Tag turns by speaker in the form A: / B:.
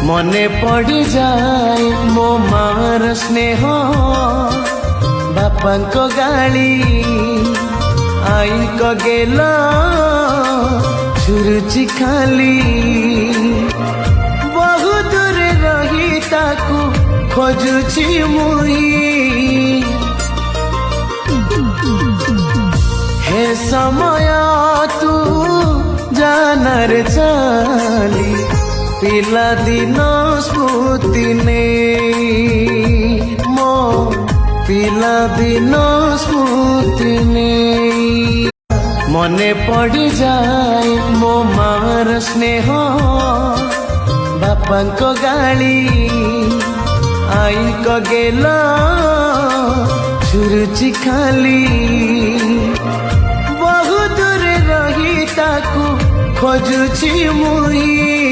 A: मने पड़ी जाए मो मार स्नेह बापा को गाली आई को गेल छुरुची खाली बहु दूर रही ताकू खोजुची मुई हे समय तू जानर चाली पिला दिन स्मृति ने मो पिला दिन स्मृति ने मने पड़ी जाए मो मार स्नेह बापा को गाली आई को गेल छुरुची खाली बहु दूर रही ताकू खोजुची मुई